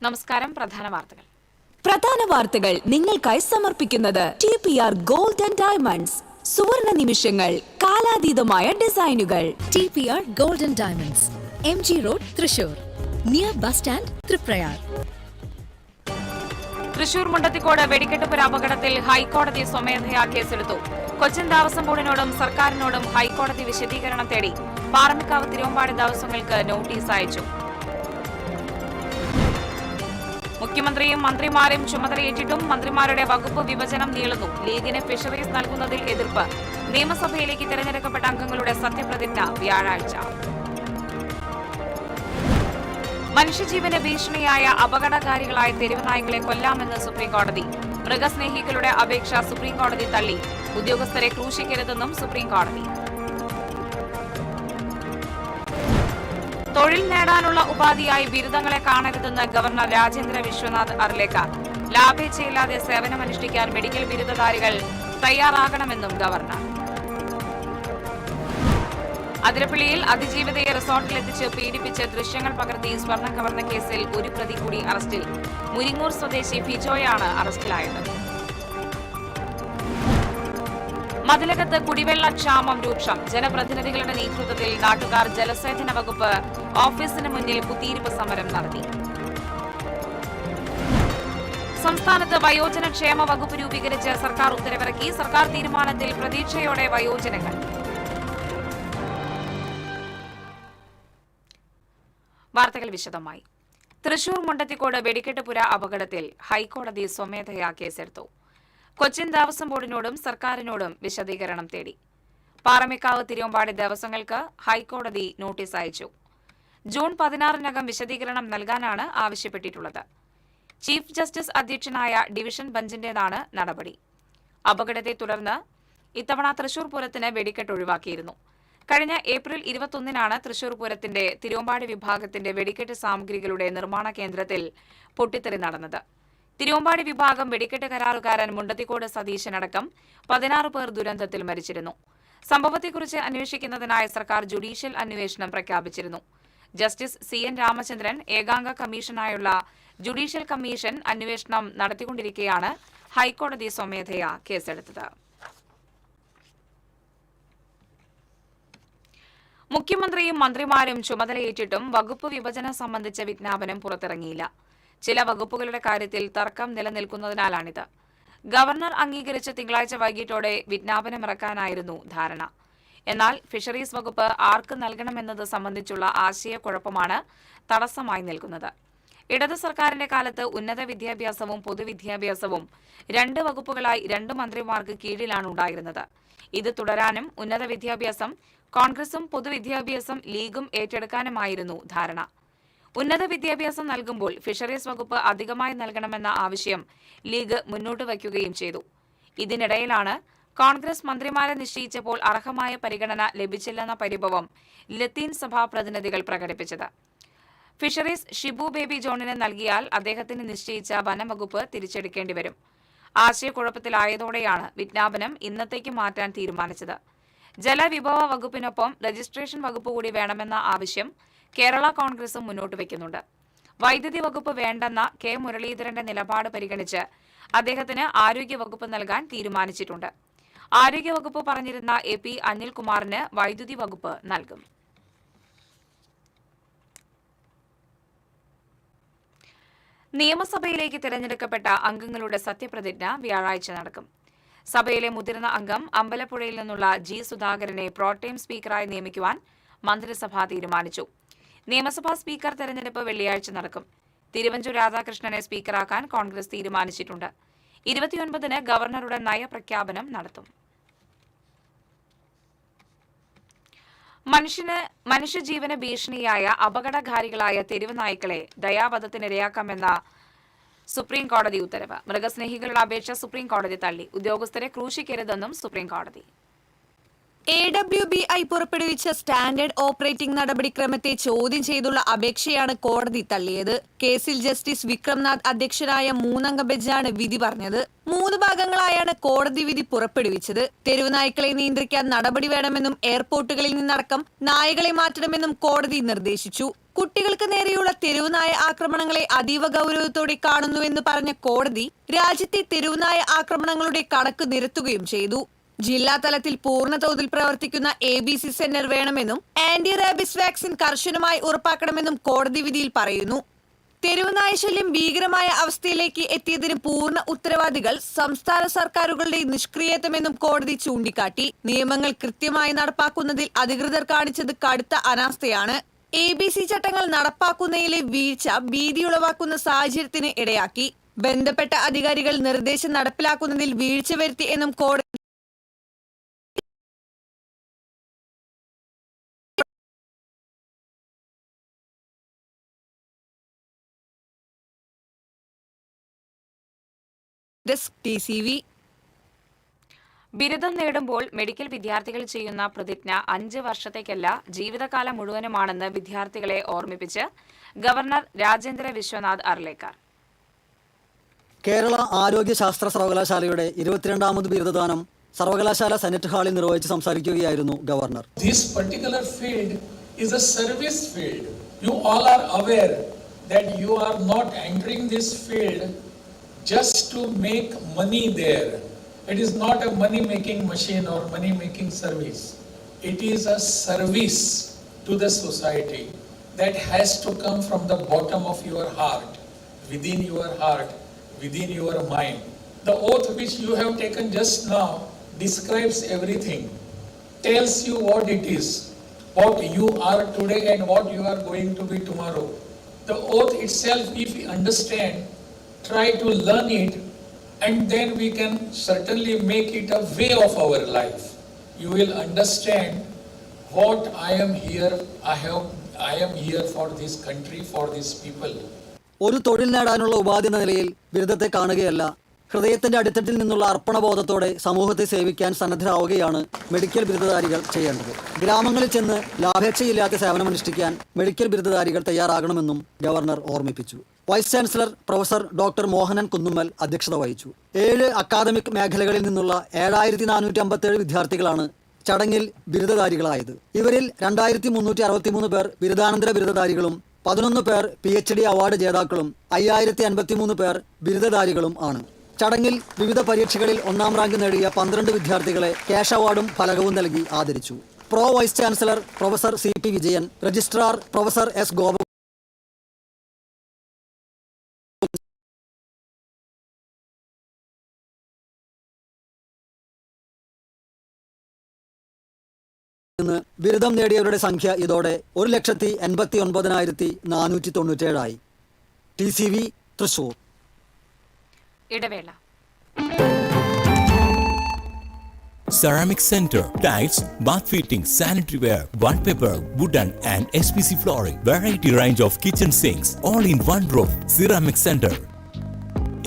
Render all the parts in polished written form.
നമസ്കാരം. പ്രധാന വാർത്തകൾ നിങ്ങൾക്കായി സമർപ്പിക്കുന്നത് TPR Gold and Diamonds. സുവർണ നിമിഷങ്ങൾ, കാലാതീതമായ ഡിസൈനുകൾ. TPR Gold and Diamonds, MG Road, Thrissur, near bus stand, Triprayar. Thrissur Mundathikode വെടിക്കെട്ടുപുര അപകടത്തിൽ ഹൈക്കോടതി സ്വമേധയാ കേസെടുത്തു. കൊച്ചിൻ ദേവസ്വം ബോർഡിനോടും സർക്കാരിനോടും ഹൈക്കോടതി വിശദീകരണം തേടി. പാറമേക്കാവ് തിരുവമ്പാടി ദേവസ്വങ്ങൾക്ക് നോട്ടീസ് അയച്ചു. മുഖ്യമന്ത്രിയും മന്ത്രിമാരും ചുമതലയേറ്റിട്ടും മന്ത്രിമാരുടെ വകുപ്പ് വിഭജനം നീളുന്നു. ലീഗിന് ഫിഷറീസ് നൽകുന്നതിൽ എതിർപ്പ്. നിയമസഭയിലേക്ക് തിരഞ്ഞെടുക്കപ്പെട്ട അംഗങ്ങളുടെ സത്യപ്രതിജ്ഞ വ്യാഴാഴ്ച. മനുഷ്യജീവന് ഭീഷണിയായ അപകടകാരികളായ തെരുവുനായ്ക്കളെ കൊല്ലാമെന്ന് സുപ്രീംകോടതി. മൃഗസ്നേഹികളുടെ അപേക്ഷ സുപ്രീംകോടതി തള്ളി. ഉദ്യോഗസ്ഥരെ ക്രൂശിക്കരുതെന്നും സുപ്രീംകോടതി. തൊഴിൽ നേടാനുള്ള ഉപാധിയായി ബിരുദങ്ങളെ കാണരുതെന്ന് ഗവർണർ രാജേന്ദ്ര വിശ്വനാഥ് അർലേക്കർ. ലാഭേച്ഛയില്ലാതെ സേവനമനുഷ്ഠിക്കാൻ മെഡിക്കൽ ബിരുദധാരികൾ തയ്യാറാകണമെന്നും ഗവർണർ. അതിരപ്പള്ളിയിൽ അതിജീവിതയെ റിസോർട്ടിലെത്തിച്ച് പീഡിപ്പിച്ച് ദൃശ്യങ്ങൾ പകർത്തി സ്വർണം കവർന്ന കേസിൽ ഒരു പ്രതി കൂടി അറസ്റ്റിൽ. മുരിങ്ങൂർ സ്വദേശി ഫിജോയാണ് അറസ്റ്റിലായത്. മതിലകത്ത് കുടിവെള്ള ക്ഷാമം രൂക്ഷം. ജനപ്രതിനിധികളുടെ നേതൃത്വത്തിൽ നാട്ടുകാർ ജലസേചന വകുപ്പ് ഓഫീസിന് മുന്നിൽ കുത്തിയിരിപ്പ് സമരം നടത്തി. സംസ്ഥാനത്ത് വയോജന ക്ഷേമ വകുപ്പ് രൂപീകരിച്ച് സർക്കാർ ഉത്തരവിറക്കി. സർക്കാർ തീരുമാനത്തിൽ പ്രതീക്ഷയോടെ വയോജനങ്ങൾ. വാർത്തകൾ വിശദമായി. തൃശൂർ മുണ്ടത്തിക്കോട് വെടിക്കെട്ടുപുര അപകടത്തിൽ ഹൈക്കോടതി സ്വമേധയാ കേസെടുത്തു. കൊച്ചിൻ ദേവസ്വം ബോർഡിനോടും സർക്കാരിനോടും വിശദീകരണം തേടി. പാറമേക്കാവ് തിരുവമ്പാടി ദേവസ്വങ്ങൾക്ക് ഹൈക്കോടതി നോട്ടീസ് അയച്ചു. ജൂൺ 16-നകം വിശദീകരണം നൽകാനാണ് ആവശ്യപ്പെട്ടിട്ടുള്ളത്. ചീഫ് ജസ്റ്റിസ് അധ്യക്ഷനായ ഡിവിഷൻ ബെഞ്ചിന്റേതാണ് നടപടി. അപകടത്തെ തുടർന്ന് ഇത്തവണ തൃശൂർ പൂരത്തിന് വെടിക്കെട്ട് ഒഴിവാക്കിയിരുന്നു. കഴിഞ്ഞ ഏപ്രിൽ 21-നാണ് തൃശൂർ പൂരത്തിന്റെ തിരുവമ്പാടി വിഭാഗത്തിന്റെ വെടിക്കെട്ട് സാമഗ്രികളുടെ നിർമ്മാണ കേന്ദ്രത്തിൽ പൊട്ടിത്തെറി നടന്നത്. തിരുവമ്പാടി വിഭാഗം വെടിക്കെട്ട് കരാറുകാരൻ മുണ്ടത്തിക്കോട് സതീശനടക്കം 16 പേർ ദുരന്തത്തിൽ മരിച്ചിരുന്നു. സംഭവത്തെക്കുറിച്ച് അന്വേഷിക്കുന്നതിനായി സർക്കാർ ജുഡീഷ്യൽ അന്വേഷണം പ്രഖ്യാപിച്ചിരുന്നു. ജസ്റ്റിസ് CN രാമചന്ദ്രൻ ഏകാംഗ കമ്മീഷനായുള്ള ജുഡീഷ്യൽ കമ്മീഷൻ അന്വേഷണം നടത്തിക്കൊണ്ടിരിക്കെയാണ് ഹൈക്കോടതി സ്വമേധയാ കേസെടുത്തത്. മുഖ്യമന്ത്രിയും മന്ത്രിമാരും ചുമതലയേറ്റിട്ടും വകുപ്പ് വിഭജനം സംബന്ധിച്ച വിജ്ഞാപനം പുറത്തിറങ്ങിയില്ല. ചില വകുപ്പുകളുടെ കാര്യത്തിൽ തർക്കം നിലനിൽക്കുന്നതിനാലാണിത്. ഗവർണർ അംഗീകരിച്ച തിങ്കളാഴ്ച വൈകിട്ടോടെ വിജ്ഞാപനമിറക്കാനായിരുന്നു ധാരണ. എന്നാൽ ഫിഷറീസ് വകുപ്പ് ആർക്ക് നൽകണമെന്നത് സംബന്ധിച്ചുള്ള ആശയക്കുഴപ്പമാണ് തടസ്സമായി നിൽക്കുന്നത്. ഇടത് സർക്കാരിന്റെ കാലത്ത് ഉന്നത വിദ്യാഭ്യാസവും പൊതുവിദ്യാഭ്യാസവും 2 വകുപ്പുകളായി 2 മന്ത്രിമാർക്ക് കീഴിലാണ് ഉണ്ടായിരുന്നത്. ഇത് തുടരാനും ഉന്നത വിദ്യാഭ്യാസം കോൺഗ്രസും പൊതുവിദ്യാഭ്യാസം ലീഗും ഏറ്റെടുക്കാനുമായിരുന്നു ധാരണ. ഉന്നത വിദ്യാഭ്യാസം നൽകുമ്പോൾ ഫിഷറീസ് വകുപ്പ് അധികമായി നൽകണമെന്ന ആവശ്യം ലീഗ് മുന്നോട്ട് വയ്ക്കുകയും ചെയ്തു. ഇതിനിടയിലാണ് കോൺഗ്രസ് മന്ത്രിമാരെ നിശ്ചയിച്ചപ്പോൾ അർഹമായ പരിഗണന ലഭിച്ചില്ലെന്ന പരിഭവം ലത്തീൻ സഭാ പ്രതിനിധികൾ പ്രകടിപ്പിച്ചത്. ഫിഷറീസ് ഷിബു ബേബി ജോണിന് നൽകിയാൽ അദ്ദേഹത്തിന് നിശ്ചയിച്ച വനംവകുപ്പ് തിരിച്ചെടുക്കേണ്ടി വരും. ആശയക്കുഴപ്പത്തിലായതോടെയാണ് വിജ്ഞാപനം ഇന്നത്തേക്ക് മാറ്റാൻ തീരുമാനിച്ചത്. ജലവിഭവ വകുപ്പിനൊപ്പം രജിസ്ട്രേഷൻ വകുപ്പ് കൂടി വേണമെന്ന ആവശ്യം കേരള കോൺഗ്രസും മുന്നോട്ട് വയ്ക്കുന്നുണ്ട്. വൈദ്യുതി വകുപ്പ് വേണ്ടെന്ന കെ മുരളീധരന്റെ നിലപാട് പരിഗണിച്ച് അദ്ദേഹത്തിന് ആരോഗ്യവകുപ്പ് നൽകാൻ തീരുമാനിച്ചിട്ടുണ്ട്. ആരോഗ്യവകുപ്പ് പറഞ്ഞിരുന്ന AP അനിൽകുമാറിന് വൈദ്യുതി വകുപ്പ് നൽകും. നിയമസഭയിലേക്ക് തിരഞ്ഞെടുക്കപ്പെട്ട അംഗങ്ങളുടെ സത്യപ്രതിജ്ഞ വ്യാഴാഴ്ച നടക്കും. സഭയിലെ മുതിർന്ന അംഗം അമ്പലപ്പുഴയിൽ നിന്നുള്ള G. സുധാകരനെ പ്രോട്ടേം സ്പീക്കറായി നിയമിക്കുവാൻ മന്ത്രിസഭ തീരുമാനിച്ചു. നിയമസഭാ സ്പീക്കർ തെരഞ്ഞെടുപ്പ് വെള്ളിയാഴ്ച നടക്കും. തിരുവഞ്ചൂർ രാധാകൃഷ്ണനെ സ്പീക്കറാക്കാൻ കോൺഗ്രസ് തീരുമാനിച്ചിട്ടുണ്ട്. 29-ന് ഗവർണറുടെ നയപ്രഖ്യാപനം നടത്തും. മനുഷ്യജീവന് ഭീഷണിയായ അപകടകാരികളായ തെരുവുനായ്ക്കളെ ദയാവധത്തിനിരയാക്കാമെന്ന സുപ്രീംകോടതി ഉത്തരവ്. മൃഗസ്നേഹികളുടെ അപേക്ഷ സുപ്രീംകോടതി തള്ളി. ഉദ്യോഗസ്ഥരെ ക്രൂശിക്കരുതെന്നും സുപ്രീംകോടതി. AWBI പുറപ്പെടുവിച്ച സ്റ്റാൻഡേർഡ് ഓപ്പറേറ്റിംഗ് നടപടിക്രമത്തെ ചോദ്യം ചെയ്തുള്ള അപേക്ഷയാണ് കോടതി തള്ളിയത്. കേസിൽ ജസ്റ്റിസ് വിക്രംനാഥ് അധ്യക്ഷനായ 3-അംഗ ബെഞ്ചാണ് വിധി പറഞ്ഞത്. 3 ഭാഗങ്ങളായാണ് കോടതി വിധി പുറപ്പെടുവിച്ചത്. തെരുവ് നായ്ക്കളെ നിയന്ത്രിക്കാൻ നടപടി വേണമെന്നും എയർപോർട്ടുകളിൽ നിന്നടക്കം നായകളെ മാറ്റണമെന്നും കോടതി നിർദ്ദേശിച്ചു. കുട്ടികൾക്ക് നേരെയുള്ള തെരുവുനായ ആക്രമണങ്ങളെ അതീവ ഗൗരവത്തോടെ കാണുന്നുവെന്ന് പറഞ്ഞ കോടതി രാജ്യത്തെ തെരുവുനായ ആക്രമണങ്ങളുടെ കണക്ക് നിരത്തുകയും ചെയ്തു. ജില്ലാ തലത്തിൽ പൂർണ്ണതോതിൽ പ്രവർത്തിക്കുന്ന ABC സെന്റർ വേണമെന്നും ആന്റി റാബിസ് വാക്സിൻ കർശനമായി ഉറപ്പാക്കണമെന്നും കോടതി വിധിയിൽ പറയുന്നു. തെരുവുനായ ശല്യം ഭീകരമായ അവസ്ഥയിലേക്ക് എത്തിയതിന് പൂർണ്ണ ഉത്തരവാദികൾ സംസ്ഥാന സർക്കാരുകളുടെ നിഷ്ക്രിയത്വമെന്നും കോടതി ചൂണ്ടിക്കാട്ടി. നിയമങ്ങൾ കൃത്യമായി നടപ്പാക്കുന്നതിൽ അധികൃതർ കാണിച്ചത് കടുത്ത അനാസ്ഥയാണ്. ABC ചട്ടങ്ങൾ നടപ്പാക്കുന്നതിലെ വീഴ്ച ഭീതിയുളവാക്കുന്ന സാഹചര്യത്തിന് ഇടയാക്കി. ബന്ധപ്പെട്ട അധികാരികൾ നിർദ്ദേശം നടപ്പിലാക്കുന്നതിൽ വീഴ്ച വരുത്തി എന്നും കോടതി TCV. ബിരുദം നേടുമ്പോൾ മെഡിക്കൽ വിദ്യാർത്ഥികൾ ചെയ്യുന്ന പ്രതിജ്ഞ 5 വർഷത്തേക്കല്ല ജീവിതകാലം മുഴുവനുമാണെന്ന് വിദ്യാർത്ഥികളെ ഓർമ്മിപ്പിച്ച് ഗവർണർ രാജേന്ദ്ര വിശ്വനാഥ് അർലേക്കർ. കേരള ആരോഗ്യശാസ്ത്ര സർവകലാശാലയുടെ 22ാമത് ബിരുദദാനം സർവകലാശാല സെനറ്റ് ഹാളിൽ നിർവഹിച്ച് സംസാരിക്കുകയായിരുന്നു governor. This particular field is a service field. You all are aware that you are not entering this field just to make money there. It is not a money-making machine or money-making service. It is a service to the society that has to come from the bottom of your heart, within your mind. The oath which you have taken just now describes everything, tells you what it is, what you are today and what you are going to be tomorrow. The oath itself, if we understand, try to learn it, and then we can certainly make it a way of our life. You will understand what I am here for this country, for these people. ഒരു തൊഴിൽ നേടാനുള്ള ഉപാധി എന്ന നിലയിൽ ബിരുദത്തെ കാണുകയല്ല, ഹൃദയത്തിന്റെ അടിത്തട്ടിൽ നിന്നുള്ള അർപ്പണബോധത്തോടെ സമൂഹത്തെ സേവിക്കാൻ സന്നദ്ധരാവുകയാണ് മെഡിക്കൽ ബിരുദധാരികൾ ചെയ്യേണ്ടത്. ഗ്രാമങ്ങളിൽ ചെന്ന് ലാഭേച്ഛയില്ലാത്ത സേവനമനുഷ്ഠിക്കാൻ മെഡിക്കൽ ബിരുദധാരികൾ തയ്യാറാകണമെന്നും ഗവർണർ ഓർമ്മിപ്പിച്ചു. Vice chancellor professor doctor Mohanan Kunnummal അധ്യക്ഷത വഹിച്ചു. 7 അക്കാദമിക് മേഖലകളിൽ നിന്നുള്ള 7457 വിദ്യാർത്ഥികളാണ് ചടങ്ങിൽ ബിരുദധാരികളായത്. ഇവരിൽ 2363 പേർ ബിരുദാനന്തര ബിരുദധാരികളും 11 പേർ PhD അവാർഡ് ജേതാക്കളും 5053 പേർ ബിരുദധാരികളും ആണ്. ചടങ്ങിൽ വിവിധ പരീക്ഷകളിൽ 1ാം റാങ്ക് നേടിയ 12 വിദ്യാർത്ഥികളെ ക്യാഷ് അവാർഡും ഫലകവും നൽകി ആദരിച്ചു. Pro vice chancellor professor CP Vijayan, registrar professor S Gopa ബിരുദം നേടിയവരുടെ സംഖ്യ ഇതോടെ 1,89,497 ആയി. TCV തൃശൂർ. ഇടവേള. Ceramic Center, tiles, bath fittings, sanitary ware, wallpaper, wooden and SPC flooring, variety range of kitchen sinks, all in one roof. Ceramic Center.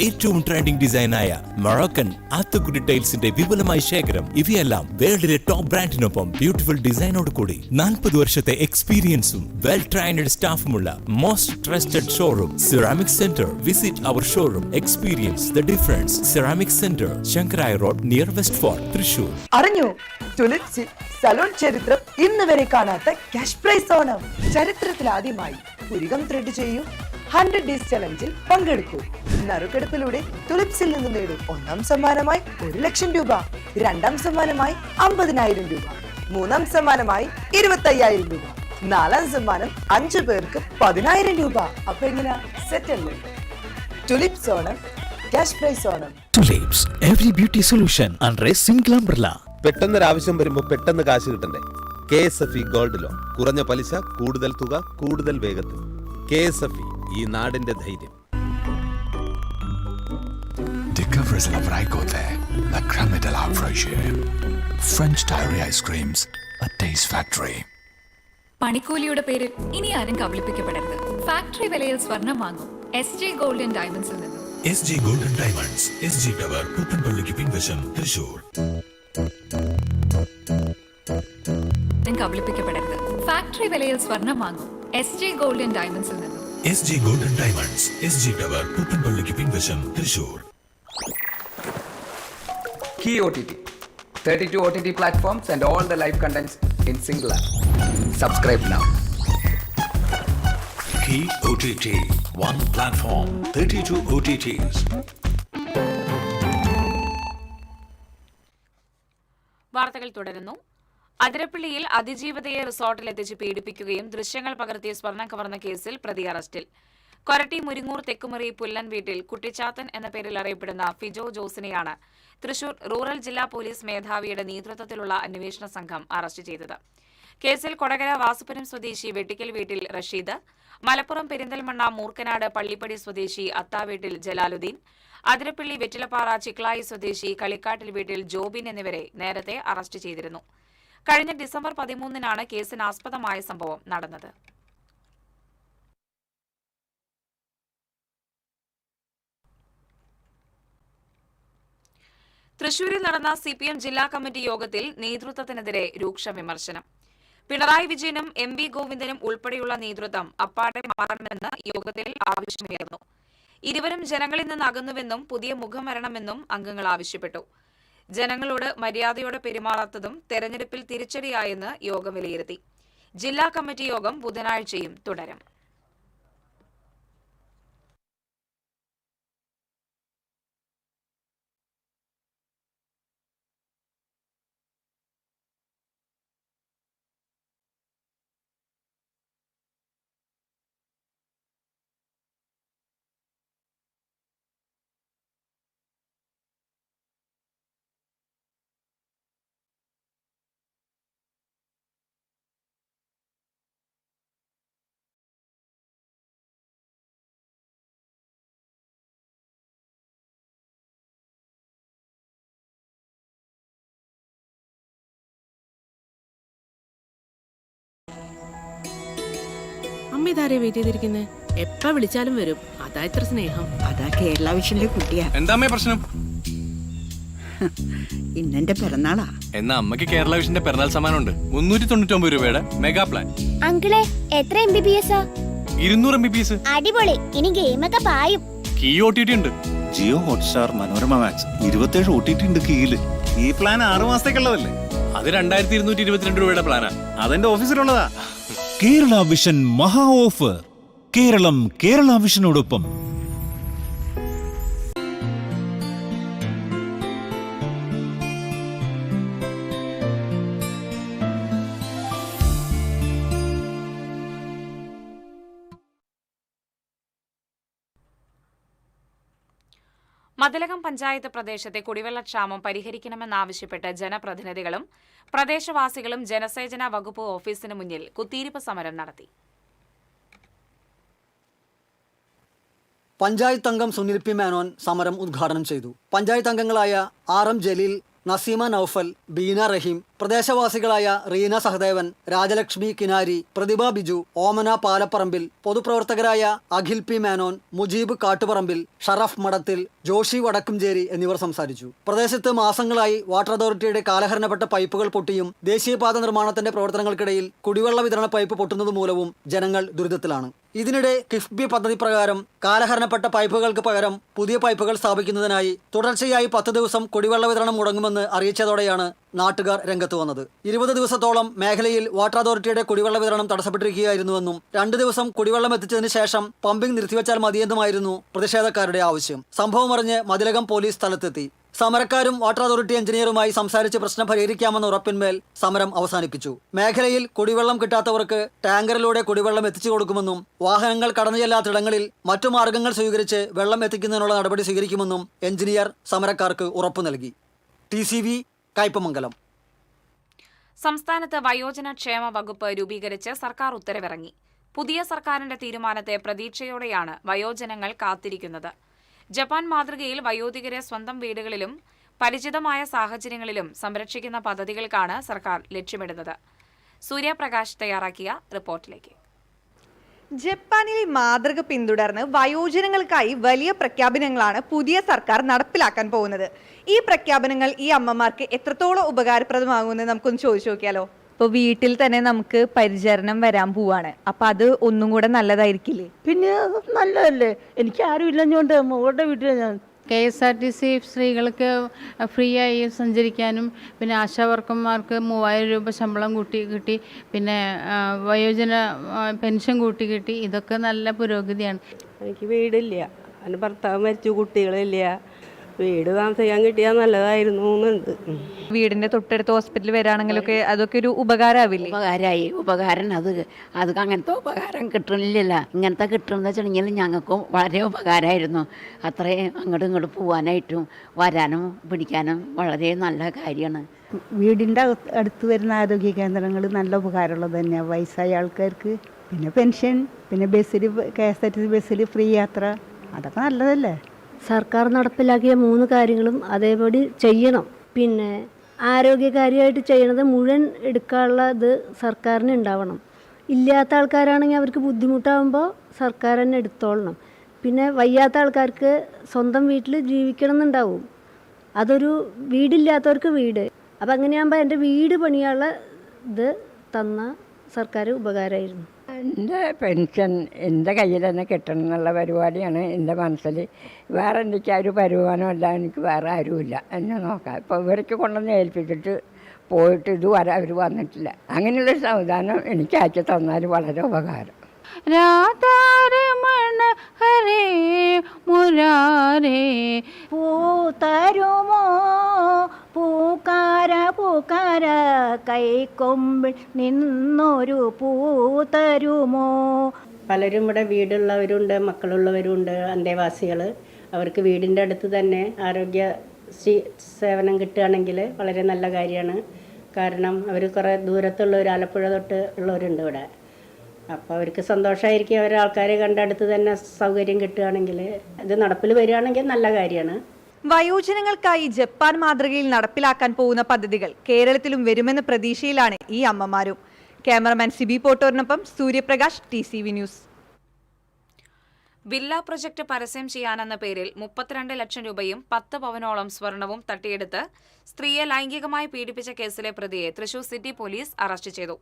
ഏറ്റവും trending ഡിസൈനായ Moroccan ആത്തുക്കുടി ടൈൽസിന്റെ വിപുലമായ ശേഖരം. ഇവയെല്ലാം വേൾഡിലെ ടോപ്പ് ബ്രാൻഡിനൊപ്പം ബ്യൂട്ടിഫുൾ ഡിസൈനോട് കൂടി 40 വർഷത്തെ എക്സ്പീരിയൻസും വെൽ ട്രെയിൻഡ് സ്റ്റാഫുമുള്ള most trusted showroom ceramic centre. Visit our showroom, experience the difference. Ceramic centre, Shankaraiya road, near west fort, Thrissur. അറിഞ്ഞു, ടുലിപ്സിൽ സലൂൺ ചരിത്രം ഇന്ന് വരെ കാണാത്ത ക്യാഷ് പ്രൈസ് ഓണം. ചരിത്രത്തിൽ ആദ്യമായി പുരികം ത്രെഡ് ചെയ്യൂ, 100 Days ചലഞ്ചിൽ പങ്കെടുക്കൂ. നറുക്കെടുപ്പിലൂടെ തുലിപ്സിൽ നിന്ന് നേടൂ. 1ാം സമ്മാനമായി 1 ലക്ഷം രൂപ, 2ാം സമ്മാനമായി 50,000 രൂപ, 3ാം സമ്മാനമായി 25,000 രൂപ, 4ാം സമ്മാനം 5 പേർക്ക് 10,000 രൂപ. അപ്പൊ എങ്ങനെ സെറ്റ് അല്ലേ? Tulips Onam, cash prize Onam. Tulips, every beauty solution under a single umbrella. പെട്ടെന്നൊരാവശ്യം വരുമ്പോൾ പെട്ടെന്ന് കാശ് കിട്ടണ്ടേ? KSFE ഗോൾഡ് ലോൺ, കുറഞ്ഞ പലിശ, കൂടുതൽ തുക, കൂടുതൽ വേഗത്തിൽ. KSFE, ഈ നാടിന്റെ ധൈര്യം. Discover la Vraicote, la crème de la fraîcheur. French Diary Ice Creams, a taste factory. പണിക്കൂലിയുടെ പേരിൽ ഇനി ആരും കബളിപ്പിക്കപ്പെടരുത്. ഫാക്ടറി വിലയിൽ സ്വർണം വാങ്ങും SJ ഗോൾഡൻ ഡയമണ്ട്സിൽ നിന്നും. SJ Golden Diamonds, SG tower, പുത്തൻപള്ളിക്ക് പിൻവശം, തൃശൂർ. കബളിപ്പിക്കപ്പെടരുത്. ഫാക്ടറി വിലയിൽ സ്വർണം വാങ്ങും SJ ഗോൾഡ് & ഡയമണ്ട്സിൽ നിന്നും. SJ Gold & Diamonds, SG Tower, പുത്തൻപള്ളിക്ക് പിൻവശം, Thrissur. Key OTT, 32 OTT platforms and all the live contents in single app. Subscribe now. Key OTT, one platform, 32 OTTs. വാർത്തകൾ തുടരുന്നു. അതിരപ്പള്ളിയിൽ അതിജീവിതയെ റിസോർട്ടിലെത്തിച്ച് പീഡിപ്പിക്കുകയും ദൃശ്യങ്ങൾ പകർത്തി സ്വർണം കവർന്ന കേസിൽ പ്രതി അറസ്റ്റിൽ. കൊരട്ടി മുരിങ്ങൂർ തെക്കുമുറി പുല്ലൻ വീട്ടിൽ കുട്ടിച്ചാത്തൻ എന്ന പേരിൽ അറിയപ്പെടുന്ന ഫിജോ ജോസിനെയാണ് തൃശൂർ റൂറൽ ജില്ലാ പോലീസ് മേധാവിയുടെ നേതൃത്വത്തിലുള്ള അന്വേഷണ സംഘം അറസ്റ്റ് ചെയ്തത്. കേസിൽ കൊടകര വാസുപുരം സ്വദേശി വെട്ടിക്കൽ വീട്ടിൽ റഷീദ്, മലപ്പുറം പെരിന്തൽമണ്ണ മൂർക്കനാട് പള്ളിപ്പടി സ്വദേശി അത്താവീട്ടിൽ ജലാലുദ്ദീൻ, അതിരപ്പള്ളി വെറ്റിലപ്പാറ ചിക്ലായി സ്വദേശി കളിക്കാട്ടിൽ വീട്ടിൽ ജോബിൻ എന്നിവരെ നേരത്തെ അറസ്റ്റ് ചെയ്തിരുന്നു. കഴിഞ്ഞ ഡിസംബർ 13-നാണ് കേസിനാസ്പദമായ സംഭവം നടന്നത്. തൃശൂരിൽ നടന്ന CPM ജില്ലാ കമ്മിറ്റി യോഗത്തിൽ നേതൃത്വത്തിനെതിരെ രൂക്ഷ വിമർശനം. പിണറായി വിജയനും MV ഗോവിന്ദനും ഉൾപ്പെടെയുള്ള നേതൃത്വം അപ്പാടെ മാറണമെന്ന് യോഗത്തിൽ ആവശ്യമുയർന്നു. ഇരുവരും ജനങ്ങളിൽ നിന്ന് അകന്നുവെന്നും പുതിയ മുഖം വരണമെന്നും അംഗങ്ങൾ ആവശ്യപ്പെട്ടു. ജനങ്ങളോട് മര്യാദയോടെ പെരുമാറാത്തതും തെരഞ്ഞെടുപ്പിൽ തിരിച്ചടിയായെന്ന് യോഗം വിലയിരുത്തി. ജില്ലാ കമ്മിറ്റി യോഗം ബുധനാഴ്ചയും തുടരും. അമ്മ ഇതാരെ വെയിറ്റ് ചെയ്തിരിക്കുന്നത്? എപ്പ വിളിച്ചാലും വരും. അതാ ഇത്ര സ്നേഹം. അതാ കേരള വിഷന്റെ കുട്ടിയാ. എന്താ പ്രശ്നം? ഇന്നെന്റെ പിറന്നാളാ. എന്നാ അമ്മക്ക് കേരള വിഷന്റെ പിറന്നാൾ സമ്മാനമുണ്ട്. 399 രൂപയുടെ മെഗാ പ്ലാൻ. അങ്കിളെ എത്ര MBPS? 200 MBPS. അടിപൊളി. ഇനി ഗെയിമൊക്കെ പായും. കീ OTT ഉണ്ട്. Jio Hotstar, Manorama Max 27 OTT ഉണ്ട് കീയില്. ഈ പ്ലാൻ 6 മാസത്തേക്കുള്ളതല്ലേ? അത് 2222 രൂപയുടെ പ്ലാനാ. അതെന്റെ ഓഫീസിലുള്ളതാ. കേരള വിഷൻ മഹാ ഓഫർ. കേരളം കേരള വിഷനോടൊപ്പം. മതിലകം പഞ്ചായത്ത് പ്രദേശത്തെ കുടിവെള്ളക്ഷാമം പരിഹരിക്കണമെന്നാവശ്യപ്പെട്ട് ജനപ്രതിനിധികളും പ്രദേശവാസികളും ജലസേചന വകുപ്പ് ഓഫീസിന് മുന്നിൽ കുത്തിയിരിപ്പ് സമരം നടത്തി. പഞ്ചായത്ത് അംഗം സുനിൽ പി മേനോൻ സമരം ഉദ്ഘാടനം ചെയ്തു. പഞ്ചായത്ത് അംഗങ്ങളായ RM ജലീൽ, നസീമ നൌഫൽ, ബീന റഹീം, പ്രദേശവാസികളായ റീന സഹദേവൻ, രാജലക്ഷ്മി കിനാരി, പ്രതിഭ ബിജു, ഓമന പാലപ്പറമ്പിൽ, പൊതുപ്രവർത്തകരായ അഖിൽ പി മേനോൻ, മുജീബ് കാട്ടുപറമ്പിൽ, ഷറഫ് മടത്തിൽ, ജോഷി വടക്കുംചേരി എന്നിവർ സംസാരിച്ചു. പ്രദേശത്ത് മാസങ്ങളായി വാട്ടർ അതോറിറ്റിയുടെ കാലഹരണപ്പെട്ട പൈപ്പുകൾ പൊട്ടിയും ദേശീയപാത നിർമ്മാണത്തിന്റെ പ്രവർത്തനങ്ങൾക്കിടയിൽ കുടിവെള്ള വിതരണ പൈപ്പ് പൊട്ടുന്നത് മൂലവും ജനങ്ങൾ ദുരിതത്തിലാണ്. ഇതിനിടെ കിഫ്ബി പദ്ധതി പ്രകാരം കാലഹരണപ്പെട്ട പൈപ്പുകൾക്ക് പകരം പുതിയ പൈപ്പുകൾ സ്ഥാപിക്കുന്നതിനായി തുടർച്ചയായി 10 ദിവസം കുടിവെള്ള വിതരണം മുടങ്ങുമെന്ന് അറിയിച്ചതോടെയാണ് നാട്ടുകാർ രംഗത്ത് വന്നത്. 20 ദിവസത്തോളം മേഖലയിൽ വാട്ടർ അതോറിറ്റിയുടെ കുടിവെള്ള വിതരണം തടസ്സപ്പെട്ടിരിക്കുകയായിരുന്നുവെന്നും 2 ദിവസം കുടിവെള്ളം എത്തിച്ചതിന് ശേഷം പമ്പിംഗ് നിർത്തിവെച്ചാൽ മതിയെന്നുമായിരുന്നു പ്രതിഷേധക്കാരുടെ ആവശ്യം. സംഭവമറിഞ്ഞ് മതിലകം പോലീസ് സ്ഥലത്തെത്തി. സമരക്കാരും വാട്ടർ അതോറിറ്റി എഞ്ചിനീയറുമായി സംസാരിച്ച് പ്രശ്നം പരിഹരിക്കാമെന്ന ഉറപ്പിന്മേൽ സമരം അവസാനിപ്പിച്ചു. മേഖലയിൽ കുടിവെള്ളം കിട്ടാത്തവർക്ക് ടാങ്കറിലൂടെ കുടിവെള്ളം എത്തിച്ചു കൊടുക്കുമെന്നും വാഹനങ്ങൾ കടന്നു ചെല്ലാത്തിടങ്ങളിൽ മറ്റു മാർഗങ്ങൾ സ്വീകരിച്ച് വെള്ളം എത്തിക്കുന്നതിനുള്ള നടപടി സ്വീകരിക്കുമെന്നും എഞ്ചിനീയർ സമരക്കാർക്ക് ഉറപ്പു നൽകി. TCV കയ്പമംഗലം. സംസ്ഥാനത്ത് വയോജന ക്ഷേമ വകുപ്പ് രൂപീകരിച്ച് സർക്കാർ ഉത്തരവിറങ്ങി. പുതിയ സർക്കാരിന്റെ തീരുമാനത്തെ പ്രതീക്ഷയോടെയാണ് വയോജനങ്ങൾ കാത്തിരിക്കുന്നത്. ജപ്പാൻ മാതൃകയിൽ വയോധികരെ സ്വന്തം വീടുകളിലും പരിചിതമായ സാഹചര്യങ്ങളിലും സംരക്ഷിക്കുന്ന പദ്ധതികൾക്കാണ് സർക്കാർ ലക്ഷ്യമിടുന്നത്. സൂര്യപ്രകാശ് തയ്യാറാക്കിയ റിപ്പോർട്ടിലേക്ക്. ജപ്പാനിലെ മാതൃക പിന്തുടർന്ന് വയോജനങ്ങൾക്കായി വലിയ പ്രഖ്യാപനങ്ങളാണ് പുതിയ സർക്കാർ നടപ്പിലാക്കാൻ പോകുന്നത്. ഈ പ്രഖ്യാപനങ്ങൾ ഈ അമ്മമാർക്ക് എത്രത്തോളം ഉപകാരപ്രദമാകുമെന്ന് നമുക്കൊന്ന് ചോദിച്ചു നോക്കിയാലോ. ഇപ്പോൾ വീട്ടിൽ തന്നെ നമുക്ക് പരിചരണം വരാൻ പോവാണ്. അപ്പൊ അത് ഒന്നും കൂടെ നല്ലതായിരിക്കില്ലേ? പിന്നെ നല്ലതല്ലേ, എനിക്ക് ആരും ഇല്ലഞ്ഞോണ്ട് മോളുടെ വീട്ടിൽ ഞാൻ KSRTC സ്ത്രീകൾക്ക് ഫ്രീ ആയി സഞ്ചരിക്കാനും പിന്നെ ആശാവർക്കന്മാർക്ക് 3000 രൂപ ശമ്പളം കിട്ടി പിന്നെ വയോജന പെൻഷൻ കിട്ടി. ഇതൊക്കെ നല്ല പുരോഗതിയാണ്. എനിക്ക് വീടില്ല, എൻ്റെ ഭർത്താവ് മരിച്ചു, കുട്ടികളില്ല. വീട് താമസിക്കാൻ കിട്ടിയാൽ നല്ലതായിരുന്നു എന്നുണ്ട്. വീടിന്റെ തൊട്ടടുത്ത് ഹോസ്പിറ്റൽ വരാണെങ്കിലൊക്കെ അതൊക്കെ ഒരു ഉപകാരമാവില്ലേ? ഉപകാരം അത് അങ്ങനത്തെ ഉപകാരം കിട്ടണില്ലല്ലോ. ഇങ്ങനത്തെ കിട്ടുമെന്ന് വെച്ചിട്ടുണ്ടെങ്കിൽ ഞങ്ങൾക്കും വളരെ ഉപകാരമായിരുന്നു. അത്രയും അങ്ങോട്ടും ഇങ്ങോട്ടും പോകാനായിട്ടും വരാനും പിടിക്കാനും വളരെ നല്ല കാര്യമാണ്. വീടിൻ്റെ അടുത്ത് വരുന്ന ആരോഗ്യ കേന്ദ്രങ്ങൾ നല്ല ഉപകാരമുള്ളത് തന്നെയാണ് വയസ്സായ ആൾക്കാർക്ക്. പിന്നെ പെൻഷൻ, പിന്നെ ബസ്സിൽ KSRTC ബസ്സിൽ ഫ്രീ യാത്ര, അതൊക്കെ നല്ലതല്ലേ. സർക്കാർ നടപ്പിലാക്കിയ 3 കാര്യങ്ങളും അതേപടി ചെയ്യണം. പിന്നെ ആരോഗ്യകാര്യമായിട്ട് ചെയ്യണത് മുഴുവൻ എടുക്കാനുള്ള ഇത് സർക്കാരിന് ഉണ്ടാവണം. ഇല്ലാത്ത ആൾക്കാരാണെങ്കിൽ അവർക്ക് ബുദ്ധിമുട്ടാകുമ്പോൾ സർക്കാർ തന്നെ എടുത്തോളണം. പിന്നെ വയ്യാത്ത ആൾക്കാർക്ക് സ്വന്തം വീട്ടിൽ ജീവിക്കണം എന്നുണ്ടാവും. അതൊരു വീടില്ലാത്തവർക്ക് വീട്. അപ്പം അങ്ങനെയാകുമ്പോൾ എൻ്റെ വീട് പണിയാനുള്ള ഇത് തന്ന സർക്കാർ ഉപകാരമായിരുന്നു. എൻ്റെ പെൻഷൻ എൻ്റെ കയ്യിൽ തന്നെ കിട്ടണം എന്നുള്ള പരിപാടിയാണ് എൻ്റെ മനസ്സിൽ. വേറെ എനിക്ക് ഒരു വരുമാനമല്ല, എനിക്ക് വേറെ ആരുമില്ല എന്നെ നോക്കാം. ഇപ്പോൾ ഇവർക്ക് കൊണ്ടുവന്ന് ഏൽപ്പിച്ചിട്ട് പോയിട്ട് ഇതുവരെ അവർ വന്നിട്ടില്ല. അങ്ങനെയുള്ളൊരു സംവിധാനം എനിക്ക് ആക്കി തന്നാൽ വളരെ ഉപകാരം. രാധാരമണ ഹരേ മുരാരേ പൂത്തരുമോ പൂക്കാര കൈക്കൊമ്പിൽ നിന്നൊരു പൂത്തരുമോ. പലരും ഇവിടെ വീടുള്ളവരുണ്ട്, മക്കളുള്ളവരുണ്ട്, അന്തേവാസികൾ. അവർക്ക് വീടിൻ്റെ അടുത്ത് തന്നെ ആരോഗ്യ സേവനം കിട്ടുകയാണെങ്കിൽ വളരെ നല്ല കാര്യമാണ്. കാരണം അവർ കുറേ ദൂരത്തുള്ളവർ, ആലപ്പുഴ തൊട്ട് ഉള്ളവരുണ്ട് ഇവിടെ. അപ്പോൾ അവർക്ക് സന്തോഷമായിരിക്കും, അവർ ആൾക്കാരെ കണ്ടടുത്ത് തന്നെ സൗകര്യം കിട്ടുകയാണെങ്കിൽ. ഇത് നടപ്പിൽ വരികയാണെങ്കിൽ നല്ല കാര്യമാണ്. വയോജനങ്ങൾക്കായി ജപ്പാൻ മാതൃകയിൽ നടപ്പിലാക്കാൻ പോകുന്ന പദ്ധതികൾ കേരളത്തിലും വരുമെന്ന പ്രതീക്ഷയിലാണ് ഈ അമ്മമാരും. ക്യാമറമാൻ സിബി പോട്ടോറിനൊപ്പം Suryaprakash, TCV news. Villa project പരസ്യം ചെയ്യാനെന്ന പേരിൽ 32 ലക്ഷം രൂപയും 10 പവനോളം സ്വർണവും തട്ടിയെടുത്ത് സ്ത്രീയെ ലൈംഗികമായി പീഡിപ്പിച്ച കേസിലെ പ്രതിയെ തൃശൂർ സിറ്റി പോലീസ് അറസ്റ്റ് ചെയ്തു.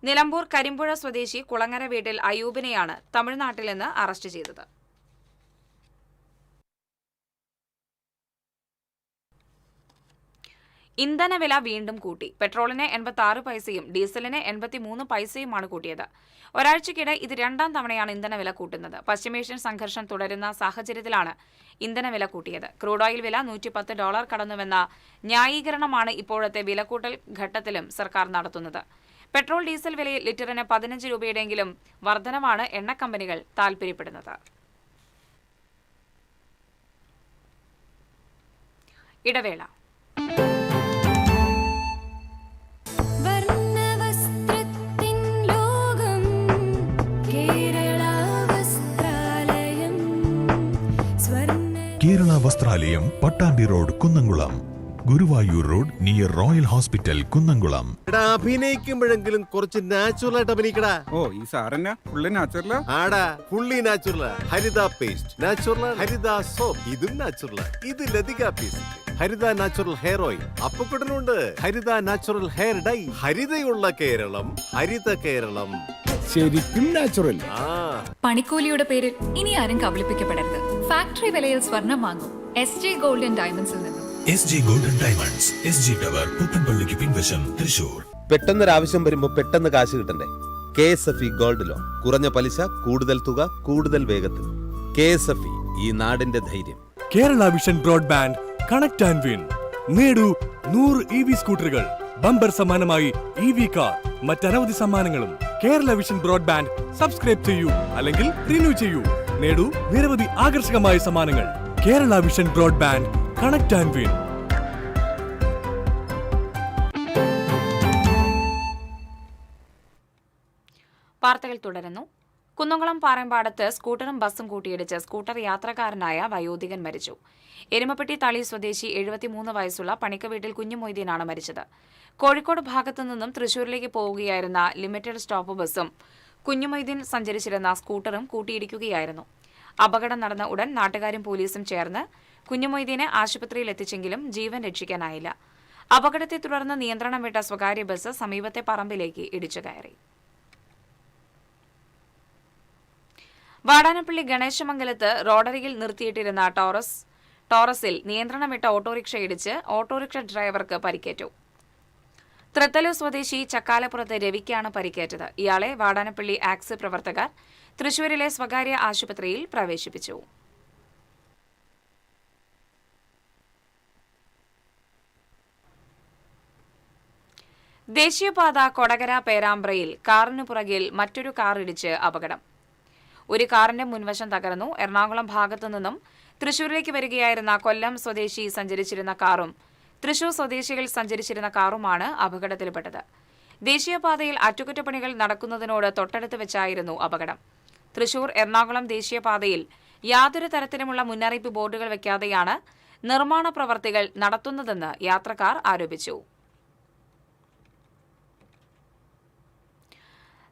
നിലമ്പൂർ കരിമ്പുഴ സ്വദേശി കുളങ്ങര വീട്ടിൽ അയൂബിനെയാണ് തമിഴ്നാട്ടിൽ നിന്ന് അറസ്റ്റ് ചെയ്തത്. ഇന്ധനവില വീണ്ടും കൂട്ടി. പെട്രോളിന് 86 പൈസയും ഡീസലിന് 83 പൈസയുമാണ് കൂട്ടിയത്. ഒരാഴ്ചക്കിടെ ഇത് 2ാം തവണയാണ് ഇന്ധനവില കൂട്ടുന്നത്. പശ്ചിമേഷ്യൻ സംഘർഷം തുടരുന്ന സാഹചര്യത്തിലാണ് ഇന്ധനവില കൂട്ടിയത്. ക്രൂഡ് ഓയിൽ വില $110 കടന്നുവെന്ന ന്യായീകരണമാണ് ഇപ്പോഴത്തെ വിലക്കൂട്ടൽ ഘട്ടത്തിലും സർക്കാർ നടത്തുന്നത്. പെട്രോൾ ഡീസൽ വിലയിൽ ലിറ്ററിന് 15 രൂപയുടെയെങ്കിലും വർധനവാണ് എണ്ണക്കമ്പനികൾ താൽപര്യപ്പെടുന്നത്. ഇടവേള. Kerala Vastralayam, Pattambi road, Kunnamkulam. Guruvayur road near royal hospital, Kunnamkulam. അഭിനയിക്കുമ്പോഴെങ്കിലും കുറച്ച് നാച്ചുറൽ ആയിട്ട് അഭിനയിക്കടാ. ഈ സാറന്നെ ഫുള്ളി നാച്ചുറലാ? ആടാ, ഫുള്ളി നാച്ചുറലാ. Haritha paste natural, Haritha soap ഇതും നാച്ചുറൽ. ഇത് Lathika paste, Haritha natural hair oil. അപ്പക്കുട്ടനുണ്ട് ഹരിത നാച്ചുറൽ ഹെയർ ഡൈ. ഹരിതയുള്ള കേരളം, ഹരിത കേരളം, ശരിക്കും നാച്ചുറൽ. പണിക്കൂലിയുടെ പേരിൽ ഇനി ആരും കബളിപ്പിക്കപ്പെടരുത്. ഫാക്ടറി വിലയിൽ സ്വർണം വാങ്ങും SJ ഗോൾഡൻ ഡയമണ്ട്സിൽ നിന്നും. SJ golden diamonds, SG tower, പുത്തൻപള്ളിക്ക് പിൻവശം, തൃശൂർ. പെട്ടെന്നൊരാവശ്യം വരുമ്പോ പെട്ടെന്ന് കാശ് കിട്ടണ്ടേ? KSFE gold loan. കുറഞ്ഞ പലിശ, കൂടുതൽ തുക, കൂടുതൽ വേഗത്തിൽ. KSFE, ഈ നാടിന്റെ ധൈര്യം. Kerala vision broadband connect and win. നേടൂ 100 EV സ്കൂട്ടറുകൾ, ബമ്പർ സമ്മാനമായി EV കാർ, മറ്റനവധി സമ്മാനങ്ങളും. കേരള വിഷൻ ബ്രോഡ്ബാൻഡ് സബ്സ്ക്രൈബ് ചെയ്യൂ, അല്ലെങ്കിൽ റിന്യൂ ചെയ്യൂ. നേടൂ നിരവധി ആകർഷകമായ സമ്മാനങ്ങൾ. Kerala vision broadband connect and win. വാർത്തകൾ തുടരുന്നു. കുന്നംകുളം പാറമ്പാടത്ത് സ്കൂട്ടറും ബസ്സും കൂട്ടിയിടിച്ച് സ്കൂട്ടർ യാത്രക്കാരനായ വയോധികൻ മരിച്ചു. എരുമപ്പെട്ടി തളി സ്വദേശി 73 വയസ്സുള്ള പണിക്ക വീട്ടിൽ കുഞ്ഞുമൊയ്തീനാണ് മരിച്ചത്. കോഴിക്കോട് ഭാഗത്തു നിന്നും തൃശൂരിലേക്ക് പോവുകയായിരുന്ന ലിമിറ്റഡ് സ്റ്റോപ്പ് ബസ്സും കുഞ്ഞുമൊയ്തീൻ സഞ്ചരിച്ചിരുന്ന സ്കൂട്ടറും കൂട്ടിയിടിക്കുകയായിരുന്നു. അപകടം നടന്ന ഉടൻ നാട്ടുകാരും പോലീസും ചേർന്ന് കുഞ്ഞുമൊയ്തീനെ ആശുപത്രിയിൽ എത്തിച്ചെങ്കിലും ജീവൻ രക്ഷിക്കാനായില്ല. അപകടത്തെ തുടർന്ന് നിയന്ത്രണം വിട്ട സ്വകാര്യ ബസ് സമീപത്തെ പറമ്പിലേക്ക് ഇടിച്ചു കയറി. വാടാനപ്പള്ളി ഗണേശമംഗലത്ത് റോഡരികിൽ നിർത്തിയിട്ടിരുന്ന ടോറസിൽ നിയന്ത്രണം വിട്ട ഓട്ടോറിക്ഷ ഇടിച്ച് ഓട്ടോറിക്ഷ ഡ്രൈവർക്ക് പരിക്കേറ്റു. തൃത്തലൂർ സ്വദേശി ചക്കാലപ്പുറത്ത് രവിക്കാണ് പരിക്കേറ്റത്. ഇയാളെ വാടാനപ്പള്ളി ആക്സ് പ്രവർത്തകർ തൃശൂരിലെ സ്വകാര്യ ആശുപത്രിയിൽ പ്രവേശിപ്പിച്ചു. ദേശീയപാത കൊടകര പേരാമ്പ്രയിൽ കാറിനു പുറകിൽ മറ്റൊരു കാർ ഇടിച്ച് അപകടം. ഒരു കാറിന്റെ മുൻവശം തകർന്നു. എറണാകുളം ഭാഗത്തു നിന്നും തൃശൂരിലേക്ക് വരികയായിരുന്ന കൊല്ലം സ്വദേശി സഞ്ചരിച്ചിരുന്ന കാറും തൃശൂർ സ്വദേശികൾ സഞ്ചരിച്ചിരുന്ന കാറുമാണ് അപകടത്തിൽപ്പെട്ടത്. ദേശീയപാതയിൽ അറ്റകുറ്റപ്പണികൾ നടക്കുന്നതിനോട് തൊട്ടടുത്ത് വെച്ചായിരുന്നു അപകടം. തൃശൂർ എറണാകുളം ദേശീയപാതയിൽ യാതൊരു തരത്തിലുമുള്ള മുന്നറിയിപ്പ് ബോർഡുകൾ വയ്ക്കാതെയാണ് നിർമ്മാണ പ്രവർത്തികൾ നടത്തുന്നതെന്ന് യാത്രക്കാർ ആരോപിച്ചു.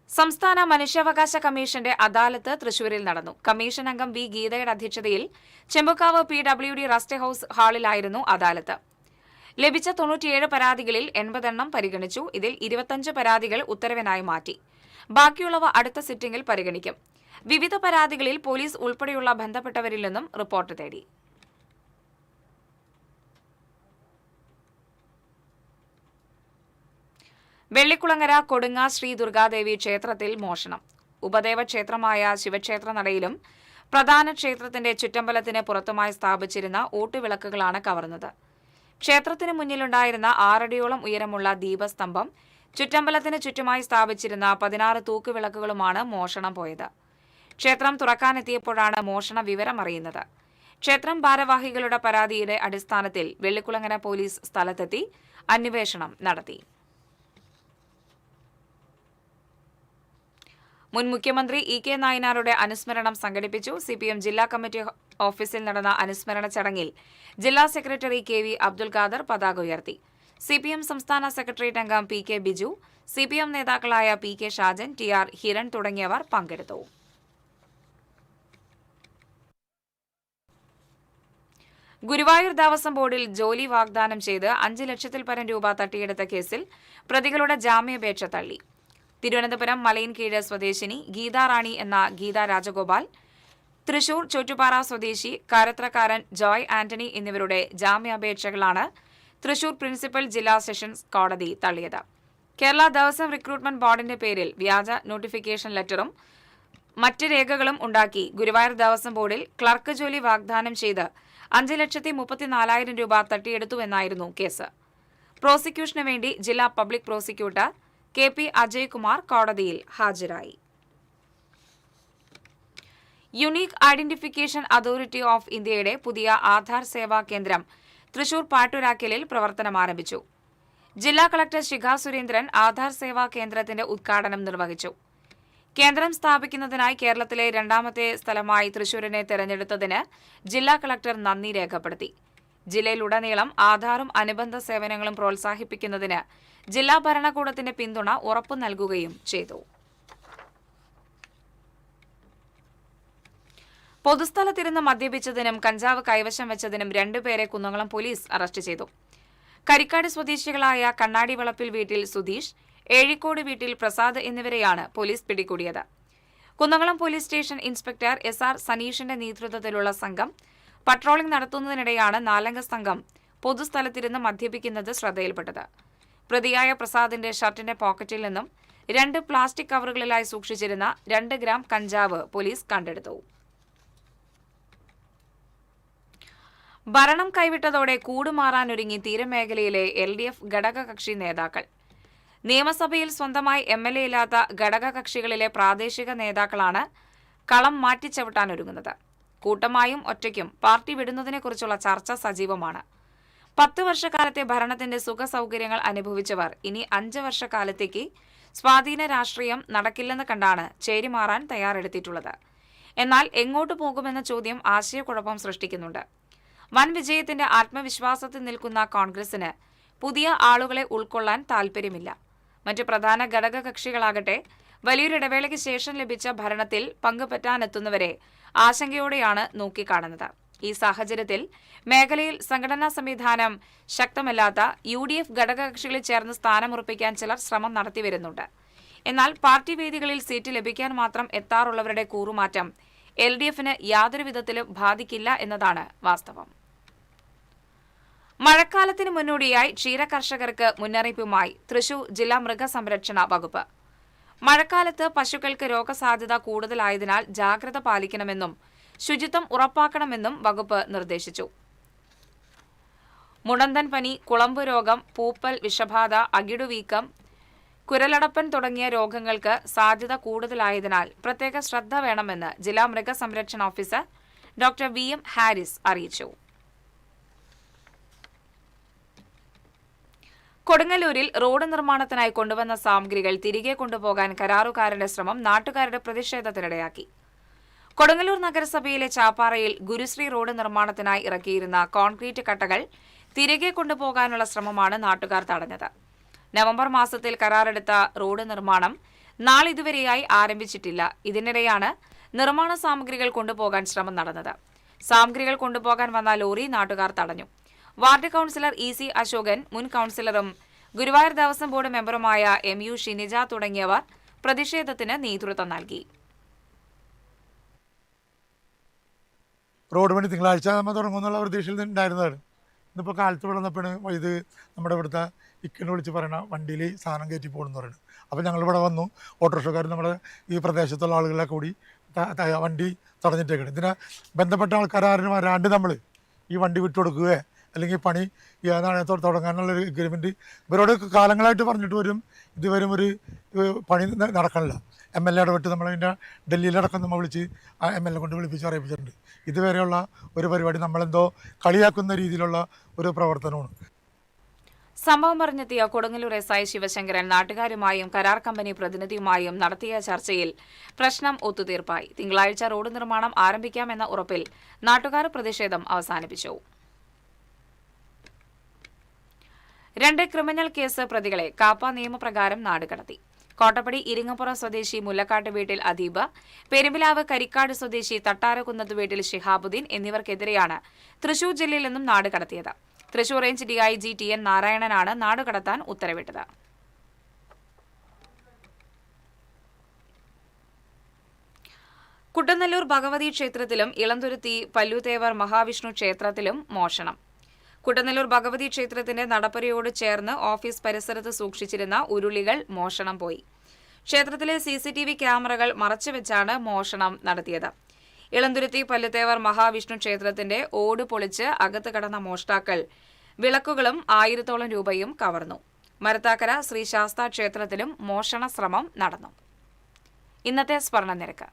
സംസ്ഥാന മനുഷ്യാവകാശ കമ്മീഷന്റെ അദാലത്ത് തൃശൂരിൽ നടന്നു. കമ്മീഷൻ അംഗം വി ഗീതയുടെ അധ്യക്ഷതയിൽ ചെമ്പുക്കാവ് PWD റസ്റ്റ് ഹൌസ് ഹാളിലായിരുന്നു അദാലത്ത്. ലഭിച്ച 97 പരാതികളിൽ 80 എണ്ണം പരിഗണിച്ചു. ഇതിൽ 25 പരാതികൾ ഉത്തരവിനായി മാറ്റി. ബാക്കിയുള്ളവ അടുത്ത സിറ്റിംഗിൽ പരിഗണിക്കും. വിവിധ പരാതികളിൽ പോലീസ് ഉൾപ്പെടെയുള്ള ബന്ധപ്പെട്ടവരിൽ നിന്നും റിപ്പോർട്ട് തേടി. വെള്ളിക്കുളങ്ങര കൊടുങ്ങ ശ്രീ ദുർഗാദേവി ക്ഷേത്രത്തിൽ മോഷണം. ഉപദേവ ക്ഷേത്രമായ ശിവക്ഷേത്ര നടയിലും പ്രധാന ക്ഷേത്രത്തിന്റെ ചുറ്റമ്പലത്തിന് പുറത്തുമായി സ്ഥാപിച്ചിരുന്ന ഊട്ടുവിളക്കുകളാണ് കവർന്നത്. ക്ഷേത്രത്തിന് മുന്നിലുണ്ടായിരുന്ന 6 അടിയോളം ഉയരമുള്ള ദീപസ്തംഭം, ചുറ്റമ്പലത്തിന് ചുറ്റുമായി സ്ഥാപിച്ചിരുന്ന 16 തൂക്കുവിളക്കുകളുമാണ് മോഷണം പോയത്. ക്ഷേത്രം തുറക്കാനെത്തിയപ്പോഴാണ് മോഷണ വിവരം അറിയുന്നത്. ക്ഷേത്രം ഭാരവാഹികളുടെ പരാതിയുടെ അടിസ്ഥാനത്തിൽ വെള്ളിക്കുളങ്ങര പോലീസ് സ്ഥലത്തെത്തി അന്വേഷണം നടത്തി. മുൻ മുഖ്യമന്ത്രി EK നായനാരുടെ അനുസ്മരണം സംഘടിപ്പിച്ചു. CPM ജില്ലാ കമ്മിറ്റി ഓഫീസിൽ നടന്ന അനുസ്മരണ ചടങ്ങിൽ ജില്ലാ സെക്രട്ടറി KV അബ്ദുൽ ഖാദർ പതാക ഉയർത്തി. CPM സംസ്ഥാന സെക്രട്ടേറിയറ്റ് അംഗം PK ബിജു, CPM നേതാക്കളായ PK ഷാജൻ, TR ഹിരൺ തുടങ്ങിയവർ പങ്കെടുത്തു. ഗുരുവായൂർ ദേവസ്വം ബോർഡിൽ ജോലി വാഗ്ദാനം ചെയ്ത് 5 ലക്ഷത്തിൽ പരം രൂപ തട്ടിയെടുത്ത കേസിൽ പ്രതികളുടെ ജാമ്യാപേക്ഷ തള്ളി. തിരുവനന്തപുരം മലയിൻകീഴ് സ്വദേശിനി ഗീതാ റാണി എന്ന ഗീത രാജഗോപാൽ, തൃശൂർ ചോറ്റുപാറ സ്വദേശി കാരത്രക്കാരൻ ജോയ് ആന്റണി എന്നിവരുടെ ജാമ്യാപേക്ഷകളാണ് തൃശൂർ പ്രിൻസിപ്പൽ ജില്ലാ സെഷൻസ് കോടതി തള്ളിയത്. കേരള ദേവസ്വം റിക്രൂട്ട്മെന്റ് ബോർഡിന്റെ പേരിൽ വ്യാജ നോട്ടിഫിക്കേഷൻ ലെറ്ററും മറ്റ് രേഖകളും ഉണ്ടാക്കി ഗുരുവായൂർ ദേവസ്വം ബോർഡിൽ ക്ലർക്ക് ജോലി വാഗ്ദാനം ചെയ്ത് 5,34,000 രൂപ തട്ടിയെടുത്തുവെന്നായിരുന്നു കേസ്. പ്രോസിക്യൂഷനു വേണ്ടി ജില്ലാ public prosecutor KP Ajay Kumar കോടതിയിൽ ഹാജരായി. യുണീക് ഐഡന്റിഫിക്കേഷൻ അതോറിറ്റി ഓഫ് ഇന്ത്യയുടെ പുതിയ ആധാർ സേവാ കേന്ദ്രം തൃശൂർ പാട്ടുരാക്കലിൽ പ്രവർത്തനം ആരംഭിച്ചു. ജില്ലാ കളക്ടർ ശിഖ സുരേന്ദ്രൻ ആധാർ സേവാ കേന്ദ്രത്തിന്റെ ഉദ്ഘാടനം നിർവഹിച്ചു. കേന്ദ്രം സ്ഥാപിക്കുന്നതിനായി കേരളത്തിലെ 2ാമത്തെ സ്ഥലമായി തൃശൂരിനെ തെരഞ്ഞെടുത്തതിന് ജില്ലാ കളക്ടർ നന്ദി രേഖപ്പെടുത്തി. ജില്ലയിലുടനീളം ആധാറും അനുബന്ധ സേവനങ്ങളും പ്രോത്സാഹിപ്പിക്കുന്നതിന് ജില്ലാ ഭരണകൂടത്തിന്റെ പിന്തുണ ഉറപ്പു നൽകുകയും ചെയ്തു. പൊതുസ്ഥലത്തിരുന്ന് മദ്യപിച്ചതിനും കഞ്ചാവ് കൈവശം വെച്ചതിനും 2 പേരെ കുന്നംകുളം പോലീസ് അറസ്റ്റ് ചെയ്തു. കരിക്കാട് സ്വദേശികളായ കണ്ണാടി വളപ്പിൽ വീട്ടിൽ സുധീഷ്, ഏഴിക്കോട് വീട്ടിൽ പ്രസാദ് എന്നിവരെയാണ് പോലീസ് പിടികൂടിയത്. Kunnamkulam police station inspector SR സനീഷിന്റെ നേതൃത്വത്തിലുള്ള സംഘം പട്രോളിംഗ് നടത്തുന്നതിനിടെയാണ് 4-അംഗ സംഘം പൊതുസ്ഥലത്തിരുന്ന് മദ്യപിക്കുന്നത് ശ്രദ്ധയിൽപ്പെട്ടത്. പ്രതിയായ പ്രസാദിന്റെ ഷർട്ടിന്റെ പോക്കറ്റിൽ നിന്നും 2 പ്ലാസ്റ്റിക് കവറുകളിലായി സൂക്ഷിച്ചിരുന്ന 2 ഗ്രാം കഞ്ചാവ് പോലീസ് കണ്ടെടുത്തു. ഭരണം കൈവിട്ടതോടെ കൂടുമാറാനൊരുങ്ങി തീരമേഖലയിലെ LDF ഘടകകക്ഷി നേതാക്കൾ. നിയമസഭയിൽ സ്വന്തമായി MLA ഇല്ലാത്ത ഘടകകക്ഷികളിലെ പ്രാദേശിക നേതാക്കളാണ് കളം മാറ്റിച്ചവിട്ടാനൊരുങ്ങുന്നത്. കൂട്ടമായും ഒറ്റയ്ക്കും പാർട്ടി വിടുന്നതിനെക്കുറിച്ചുള്ള ചർച്ച സജീവമാണ്. 10 വർഷക്കാലത്തെ ഭരണത്തിന്റെ സുഖസൗകര്യങ്ങൾ അനുഭവിച്ചവർ ഇനി 5 വർഷക്കാലത്തേക്ക് സ്വാധീന രാഷ്ട്രീയം നടക്കില്ലെന്ന് കണ്ടാണ് ചേരിമാറാൻ തയ്യാറെടുത്തിട്ടുള്ളത്. എന്നാൽ എങ്ങോട്ട് പോകുമെന്ന ചോദ്യം ആശയക്കുഴപ്പം സൃഷ്ടിക്കുന്നുണ്ട്. വൻ വിജയത്തിന്റെ ആത്മവിശ്വാസത്തിൽ നിൽക്കുന്ന കോൺഗ്രസിന് പുതിയ ആളുകളെ ഉൾക്കൊള്ളാൻ താൽപ്പര്യമില്ല. മറ്റ് പ്രധാന ഘടകകക്ഷികളാകട്ടെ വലിയൊരു ഇടവേളയ്ക്ക് ശേഷം ലഭിച്ച ഭരണത്തിൽ പങ്കുപറ്റാനെത്തുന്നവരെ ആശങ്കയോടെയാണ് നോക്കിക്കാണുന്നത്. ഈ സാഹചര്യത്തിൽ മേഖലയിൽ സംഘടനാ സംവിധാനം ശക്തമല്ലാത്ത UDF ഘടകകക്ഷികളിൽ ചേർന്ന് സ്ഥാനമുറപ്പിക്കാൻ ചിലർ ശ്രമം നടത്തിവരുന്നുണ്ട്. എന്നാൽ പാർട്ടി വേദികളിൽ സീറ്റ് ലഭിക്കാൻ മാത്രം എത്താറുള്ളവരുടെ കൂറുമാറ്റം LDFന് യാതൊരു വിധത്തിലും ബാധിക്കില്ല എന്നതാണ് വാസ്തവം. മഴക്കാലത്തിന് മുന്നോടിയായി ക്ഷീരകർഷകർക്ക് മുന്നറിയിപ്പുമായി തൃശൂർ ജില്ലാ മൃഗസംരക്ഷണ വകുപ്പ്. മഴക്കാലത്ത് പശുക്കൾക്ക് രോഗസാധ്യത കൂടുതലായതിനാൽ ജാഗ്രത പാലിക്കണമെന്നും ശുചിത്വം ഉറപ്പാക്കണമെന്നും വകുപ്പ് നിർദ്ദേശിച്ചു. മുടന്തൻ പനി, കുളമ്പ് രോഗം, പൂപ്പൽ, വിഷബാധ, അകിടുവീക്കം, കുരലടപ്പൻ തുടങ്ങിയ രോഗങ്ങൾക്ക് സാധ്യത കൂടുതലായതിനാൽ പ്രത്യേക ശ്രദ്ധ വേണമെന്ന് ജില്ലാ മൃഗസംരക്ഷണ ഓഫീസർ ഡോക്ടർ VM ഹാരിസ് അറിയിച്ചു. കൊടുങ്ങല്ലൂരിൽ റോഡ് നിർമ്മാണത്തിനായി കൊണ്ടുവന്ന സാമഗ്രികൾ തിരികെ കൊണ്ടുപോകാൻ കരാറുകാരന്റെ ശ്രമം നാട്ടുകാരുടെ പ്രതിഷേധത്തിനിടയാക്കി. കൊടുങ്ങല്ലൂർ നഗരസഭയിലെ ചാപ്പാറയിൽ ഗുരുശ്രീ റോഡ് നിർമ്മാണത്തിനായി ഇറക്കിയിരുന്ന കോൺക്രീറ്റ് കട്ടകൾ തിരികെ കൊണ്ടുപോകാനുള്ള ശ്രമമാണ് നാട്ടുകാർ തടഞ്ഞത്. നവംബർ മാസത്തിൽ കരാറെടുത്ത റോഡ് നിർമ്മാണം നാളിതുവരെയായി ആരംഭിച്ചിട്ടില്ല. ഇതിനിടെയാണ് നിർമ്മാണ സാമഗ്രികൾ കൊണ്ടുപോകാൻ ശ്രമം നടന്നത്. സാമഗ്രികൾ കൊണ്ടുപോകാൻ വന്ന ലോറി നാട്ടുകാർ തടഞ്ഞു. വാർഡ് കൌൺസിലർ EC അശോകൻ, മുൻ കൌൺസിലറും ഗുരുവായൂർ ദേവസ്വം ബോർഡ് മെമ്പറുമായ MU ഷിനിജ തുടങ്ങിയവർ പ്രതിഷേധത്തിന് നേതൃത്വം നൽകി. റോഡ് പണി തിങ്കളാഴ്ച നമ്മൾ തുടങ്ങുമെന്നുള്ള പ്രതീക്ഷയിൽ ഉണ്ടായിരുന്നതാണ്. ഇന്നിപ്പോൾ കാലത്ത് വന്നപ്പോഴാണ് ഇത് നമ്മുടെ ഇവിടുത്തെ ഇക്കനെ വിളിച്ച് പറയണ വണ്ടിയിൽ സാധനം കയറ്റി പോകുമെന്ന് പറയുന്നത്. അപ്പോൾ ഞങ്ങളിവിടെ വന്നു. ഓട്ടോറിക്ഷക്കാർ നമ്മുടെ ഈ പ്രദേശത്തുള്ള ആളുകളെ കൂടി വണ്ടി തടഞ്ഞിട്ടേക്കണം. ഇതിനെ ബന്ധപ്പെട്ട ആൾക്കാർ ആരും വരാണ്ട് നമ്മൾ ഈ വണ്ടി വിട്ടുകൊടുക്കുകയോ അല്ലെങ്കിൽ പണി തുടങ്ങാനുള്ള ഒരു എഗ്രിമെൻറ്റ് ഇവരോട് കാലങ്ങളായിട്ട് പറഞ്ഞിട്ട് വരും. ഇതുവരും ഒരു പണി നടക്കണില്ല. MLA ഇടപെട്ട് നമ്മളതിൻ്റെ ഡൽഹിയിലടക്കം നമ്മൾ വിളിച്ച് MLA കൊണ്ട് വിളിപ്പിച്ച് അറിയിപ്പിച്ചിട്ടുണ്ട്. ഇതുവരെയുള്ള ഒരു പരിപാടി നമ്മളെന്തോ കളിയാക്കുന്ന രീതിയിലുള്ള ഒരു പ്രവർത്തനമാണ്. സംഭവം അറിഞ്ഞെത്തിയ കൊടുങ്ങല്ലൂർ SI ശിവശങ്കരൻ നാട്ടുകാരുമായും കരാർ കമ്പനി പ്രതിനിധിയുമായും നടത്തിയ ചർച്ചയിൽ പ്രശ്നം ഒത്തുതീർപ്പായി. തിങ്കളാഴ്ച റോഡ് നിർമ്മാണം ആരംഭിക്കാമെന്ന ഉറപ്പിൽ നാട്ടുകാർ പ്രതിഷേധം അവസാനിപ്പിച്ചു. 2 ക്രിമിനൽ കേസ് പ്രതികളെ കാപ്പ നിയമപ്രകാരം നാടുകടത്തി. കോട്ടപ്പടി ഇരിങ്ങപ്പുറം സ്വദേശി മുല്ലക്കാട്ട് വീട്ടിൽ അദീബ്, പെരുമ്പിലാവ് കരിക്കാട് സ്വദേശി തട്ടാരക്കുന്നത്ത് വീട്ടിൽ ഷിഹാബുദ്ദീൻ എന്നിവർക്കെതിരെയാണ് തൃശൂർ ജില്ലയിൽ നിന്നും നാടുകടത്തിയത്. തൃശൂർ റേഞ്ച് DIG TN നാരായണനാണ് നാടുകടത്താൻ ഉത്തരവിട്ടത്. കുട്ടനല്ലൂർ ഭഗവതി ക്ഷേത്രത്തിലും ഇളന്തുരുത്തി പല്ലുതേവർ മഹാവിഷ്ണു ക്ഷേത്രത്തിലും മോഷണം. കുട്ടനല്ലൂർ ഭഗവതി ക്ഷേത്രത്തിന്റെ നടപ്പരയോട് ചേർന്ന് ഓഫീസ് പരിസരത്ത് സൂക്ഷിച്ചിരുന്ന ഉരുളികൾ മോഷണം പോയി. ക്ഷേത്രത്തിലെ CCTV ക്യാമറകൾ മറച്ചുവെച്ചാണ് മോഷണം നടത്തിയത്. ഇളന്തുരുത്തി പല്ലുതേവർ മഹാവിഷ്ണു ക്ഷേത്രത്തിന്റെ ഓട് പൊളിച്ച് അകത്ത് കടന്ന മോഷ്ടാക്കൾ വിളക്കുകളും 1000-ഓളം രൂപയും കവർന്നു. മരത്താക്കര ശ്രീ ശാസ്താ ക്ഷേത്രത്തിലും മോഷണ ശ്രമം നടന്നു. ഇന്നത്തെ സ്വർണ്ണനിരക്ക്.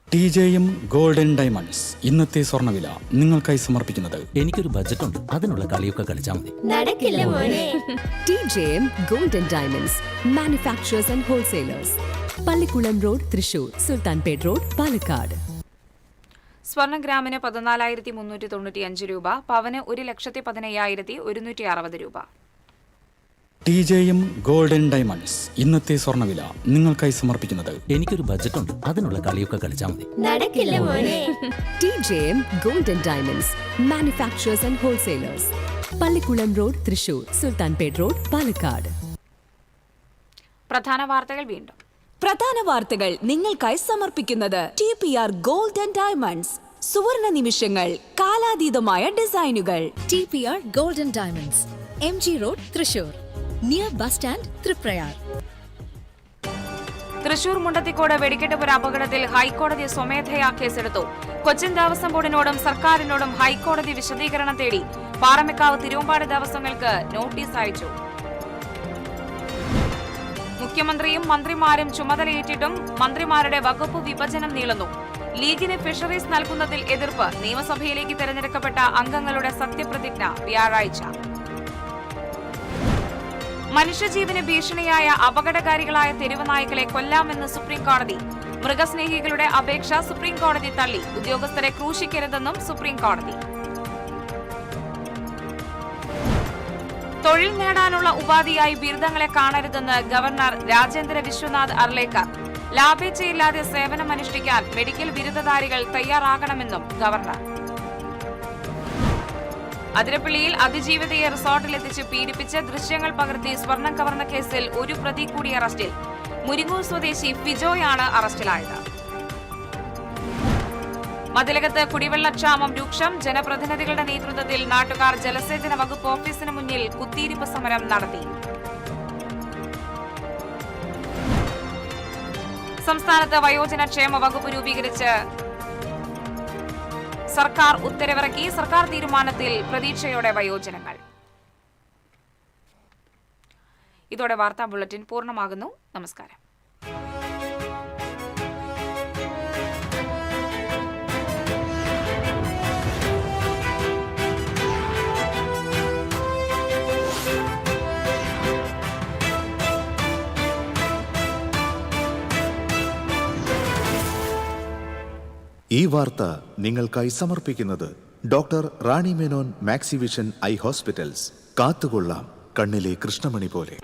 TJM ഗോൾഡൻ ഡയമണ്ട്സ് ഇന്നത്തെ സ്വർണ്ണവില നിങ്ങൾക്കായി സമർപ്പിക്കുന്നത്. എനിക്കൊരു ബജറ്റ് ഉണ്ട്, അതിനുള്ള കളിയൊക്കെ കളിച്ചാൽ മതി. നടക്കില്ല മോനെ. TJM golden diamonds manufacturers and wholesalers, Pallikkulam road, Thrissur, Sultanpet road, Palakkad. സ്വർണ്ണ ഗ്രാമിന് 14,395 രൂപ, പവന് 1,15,160 രൂപ. TJM ഗോൾഡൻ ഡയമണ്ട്സ് ഇന്നത്തെ സ്വർണ്ണവില നിങ്ങൾക്കായി സമർപ്പിക്കുന്നത്. എനിക്കൊരു ബജറ്റ് ഉണ്ട്, അതിനുള്ള കളിയൊക്കെ കളിച്ചാൽ മതി. നടക്കില്ല മോനെ. TJM golden diamonds manufacturers and wholesalers, Pallikkulam road, Thrissur, Sultanpet road, Palakkad. പ്രധാന വാർത്തകൾ വീണ്ടും. പ്രധാന വാർത്തകൾ നിങ്ങൾക്കായി സമർപ്പിക്കുന്നത് TPR ഗോൾഡൻ ഡയമണ്ട്സ്. സുവർണ നിമിഷങ്ങൾ, കാലാതീതമായ ഡിസൈനുകൾ. TPR golden diamonds, MG road, Thrissur, near bus stand, Triprayar. Thrissur Mundathikode വെടിക്കെട്ടുപുര അപകടത്തിൽ ഹൈക്കോടതി സ്വമേധയാ കേസെടുത്തു. കൊച്ചിൻ ദേവസ്വം ബോർഡിനോടും സർക്കാരിനോടും ഹൈക്കോടതി വിശദീകരണം തേടി. പാറമേക്കാവ് തിരുവമ്പാട് ദേവസ്വങ്ങൾക്ക് നോട്ടീസ് അയച്ചു. മുഖ്യമന്ത്രിയും മന്ത്രിമാരും ചുമതലയേറ്റിട്ടും മന്ത്രിമാരുടെ വകുപ്പ് വിഭജനം നീളുന്നു. ലീഗിന് ഫിഷറീസ് നൽകുന്നതിൽ എതിർപ്പ്. നിയമസഭയിലേക്ക് തെരഞ്ഞെടുക്കപ്പെട്ട അംഗങ്ങളുടെ സത്യപ്രതിജ്ഞ വ്യാഴാഴ്ച. മനുഷ്യജീവന് ഭീഷണിയായ അപകടകാരികളായ തെരുവ് നായ്ക്കളെ കൊല്ലാമെന്ന് സുപ്രീംകോടതി. മൃഗസ്നേഹികളുടെ അപേക്ഷ സുപ്രീംകോടതി തള്ളി. ഉദ്യോഗസ്ഥരെ ക്രൂശിക്കരുതെന്നും സുപ്രീംകോടതി. തൊഴിൽ നേടാനുള്ള ഉപാധിയായി ബിരുദങ്ങളെ കാണരുതെന്ന് ഗവർണർ രാജേന്ദ്ര വിശ്വനാഥ് അർലേക്കർ. ലാഭേച്ഛയില്ലാതെ സേവനമനുഷ്ഠിക്കാൻ മെഡിക്കൽ ബിരുദധാരികൾ തയ്യാറാകണമെന്നും ഗവർണർ. അതിരപ്പള്ളിയിൽ അതിജീവിതയെ റിസോർട്ടിലെത്തിച്ച് പീഡിപ്പിച്ച് ദൃശ്യങ്ങൾ പകർത്തി സ്വർണം കവർന്ന കേസിൽ ഒരു പ്രതി കൂടി അറസ്റ്റിൽ. മുരിങ്ങൂർ സ്വദേശി ഫിജോയാണ് അറസ്റ്റിലായത്. മതിലകത്ത് കുടിവെള്ളക്ഷാമം രൂക്ഷം. ജനപ്രതിനിധികളുടെ നേതൃത്വത്തിൽ നാട്ടുകാർ ജലസേചന വകുപ്പ് ഓഫീസിന് മുന്നിൽ കുത്തിയിരിപ്പ് സമരം നടത്തി. സംസ്ഥാനത്ത് വയോജനക്ഷേമ വകുപ്പ് രൂപീകരിച്ച് സർക്കാർ ഉത്തരവിറക്കി. സർക്കാർ തീരുമാനത്തിൽ പ്രതീക്ഷയോടെ വയോജനങ്ങൾ. ഇതോടെ വാർത്താ ബുള്ളറ്റിൻ പൂർണ്ണമാകുന്നു. നമസ്കാരം. ഈ വാർത്ത നിങ്ങൾക്കായി സമർപ്പിക്കുന്നത് doctor Rani Menon Maxivision I hospitals. കാത്തുകൊള്ളാം കണ്ണിലെ കൃഷ്ണമണി പോലെ.